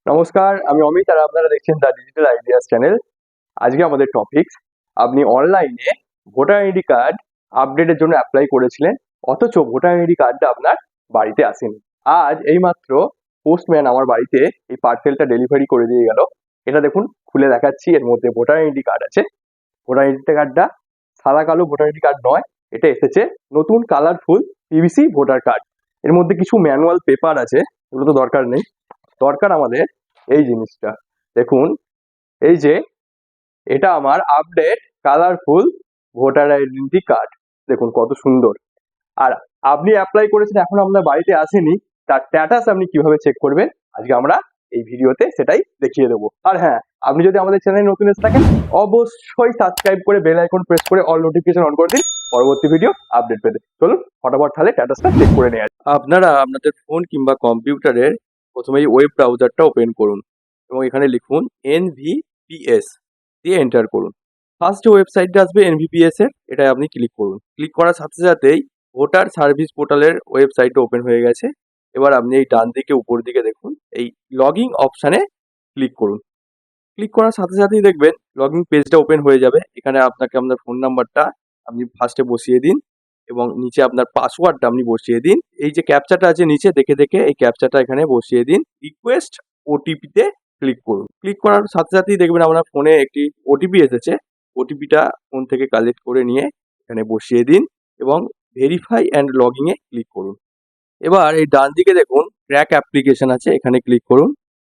নমস্কার, আমি অমিত আর আপনারা দেখছেন দ্য ডিজিটাল আইডিয়াস চ্যানেল। আজকে আমাদের টপিক, আপনি অনলাইনে ভোটার আইডি কার্ড আপডেটের জন্য অ্যাপ্লাই করেছিলেন, অথচ ভোটার আইডি কার্ডটা আপনার বাড়িতে আসেনি। আজ এইমাত্র পোস্টম্যান আমার বাড়িতে এই পার্সেলটা ডেলিভারি করে দিয়ে গেল। এটা দেখুন, খুলে দেখাচ্ছি। এর মধ্যে ভোটার আইডি কার্ড আছে। ভোটার আইডি কার্ডটা সাদা কালো ভোটার আইডি কার্ড নয়, এটা এসেছে নতুন কালারফুল পিভিসি ভোটার কার্ড। এর মধ্যে কিছু ম্যানুয়াল পেপার আছে, এগুলো তো দরকার নেই। দরকার আমাদের এই জিনিসটা। দেখুন, এই যে এটা আমার update colourful voter identity card. দেখুন কত সুন্দর। আর আপনি অ্যাপ্লাই করেছেন, এখন আপনার বাড়িতে আসেনি, তার স্ট্যাটাস আপনি কিভাবে চেক করবেন আজকে আমরা এই ভিডিওতে সেটাই দেখিয়ে দেবো। আর হ্যাঁ, আপনি যদি আমাদের চ্যানেলে নতুন এসে থাকেন, অবশ্যই সাবস্ক্রাইব করে বেল আইকন প্রেস করে অল নোটিফিকেশন অন করে দিন পরবর্তী ভিডিও আপডেট পেতে। চলুন ফটাফট তাহলে স্ট্যাটাসটা চেক করে নেওয়া যায়। আপনারা আপনাদের ফোন কিংবা কম্পিউটারের প্রথমেই ওয়েব ব্রাউজারটা ওপেন করুন এবং এখানে লিখুন NVPS দিয়ে এন্টার করুন। ফার্স্ট যে ওয়েবসাইটটা আসবে NVPS এর, এটাই আপনি ক্লিক করুন। ক্লিক করার সাথে সাথেই ভোটার সার্ভিস পোর্টালের ওয়েবসাইটটা ওপেন হয়ে গেছে। এবার আপনি এই ডান দিকে উপর দিকে দেখুন, এই লগইন অপশানে ক্লিক করুন। ক্লিক করার সাথে সাথেই দেখবেন লগইন পেজটা ওপেন হয়ে যাবে। এখানে আপনাকে আপনার ফোন নাম্বারটা আপনি ফার্স্টে বসিয়ে দিন এবং নিচে আপনার পাসওয়ার্ডটা আপনি বসিয়ে দিন। এই যে ক্যাপচাটা আছে নিচে দেখে দেখে এই ক্যাপচাটা এখানে বসিয়ে দিন। রিকোয়েস্ট ওটিপিতে ক্লিক করুন। ক্লিক করার সাথে সাথেই দেখবেন আপনার ফোনে একটি ওটিপি এসেছে। ওটিপিটা ফোন থেকে কালেক্ট করে নিয়ে এখানে বসিয়ে দিন এবং ভেরিফাই অ্যান্ড লগইনে ক্লিক করুন। এবার এই ডান দিকে দেখুন ট্র্যাক অ্যাপ্লিকেশন আছে, এখানে ক্লিক করুন।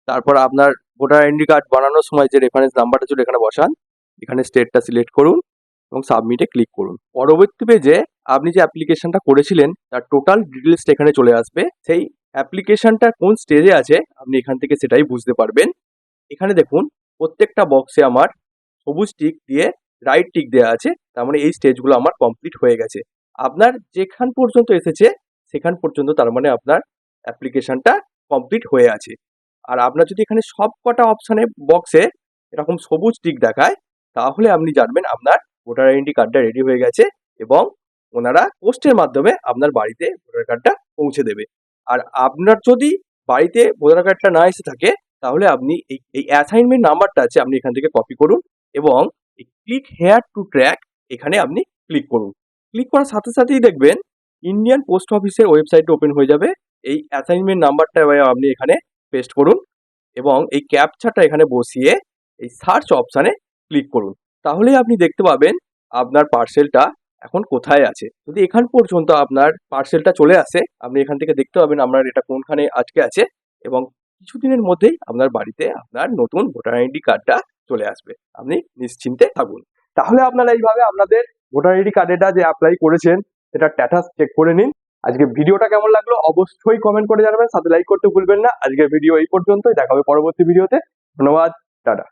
তারপর আপনার ভোটার আইডি কার্ড বানানোর সময় যে রেফারেন্স নাম্বারটা ছিল এখানে বসান। এখানে স্টেটটা সিলেক্ট করুন এবং সাবমিটে ক্লিক করুন। পরবর্তী পেজে আপনি যে অ্যাপ্লিকেশনটা করেছিলেন তার টোটাল ডিটেলসটা এখানে চলে আসবে। সেই অ্যাপ্লিকেশনটা কোন স্টেজে আছে আপনি এখান থেকে সেটাই বুঝতে পারবেন। এখানে দেখুন প্রত্যেকটা বক্সে আমার সবুজ টিক দিয়ে রাইট টিক দেওয়া আছে, তার মানে এই স্টেজগুলো আমার কমপ্লিট হয়ে গেছে। আপনার যেখান পর্যন্ত এসেছে সেখান পর্যন্ত তার মানে আপনার অ্যাপ্লিকেশনটা কমপ্লিট হয়ে আছে। আর আপনার যদি এখানে সব কটা অপশানে বক্সে এরকম সবুজ টিক দেখায়, তাহলে আপনি জানবেন আপনার ভোটার আইডেন্টি কার্ডটা রেডি হয়ে গেছে এবং ওনারা পোস্টের মাধ্যমে আপনার বাড়িতে ভোটার কার্ডটা পৌঁছে দেবে। আর আপনার যদি বাড়িতে ভোটার কার্ডটা না এসে থাকে, তাহলে আপনি এই অ্যাসাইনমেন্ট নাম্বারটা আছে, আপনি এখান থেকে কপি করুন এবং এই ক্লিক হেয়ার টু ট্র্যাক এখানে আপনি ক্লিক করুন। ক্লিক করার সাথে সাথেই দেখবেন ইন্ডিয়ান পোস্ট অফিসের ওয়েবসাইট ওপেন হয়ে যাবে। এই অ্যাসাইনমেন্ট নাম্বারটা আপনি এখানে পেস্ট করুন এবং এই ক্যাপচাটা এখানে বসিয়ে এই সার্চ অপশানে ক্লিক করুন। তাহলেই আপনি দেখতে পাবেন আপনার পার্সেলটা এখন কোথায় আছে। যদি এখান পর্যন্ত আপনার পার্সেলটা চলে আসে, আপনি এখান থেকে দেখতে পাবেন আপনার এটা কোনখানে আজকে আছে এবং কিছুদিনের মধ্যেই আপনার বাড়িতে আপনার নতুন ভোটার আইডি কার্ডটা চলে আসবে। আপনি নিশ্চিন্তে থাকুন। তাহলে আপনারা এইভাবে আপনাদের ভোটার আইডি কার্ডটা যে অ্যাপ্লাই করেছেন সেটা স্ট্যাটাস চেক করে নিন। আজকে ভিডিওটা কেমন লাগলো অবশ্যই কমেন্ট করে জানাবেন, সাথে লাইক করতে ভুলবেন না। আজকের ভিডিও এই পর্যন্তই, দেখা হবে পরবর্তী ভিডিওতে। ধন্যবাদ, টাটা।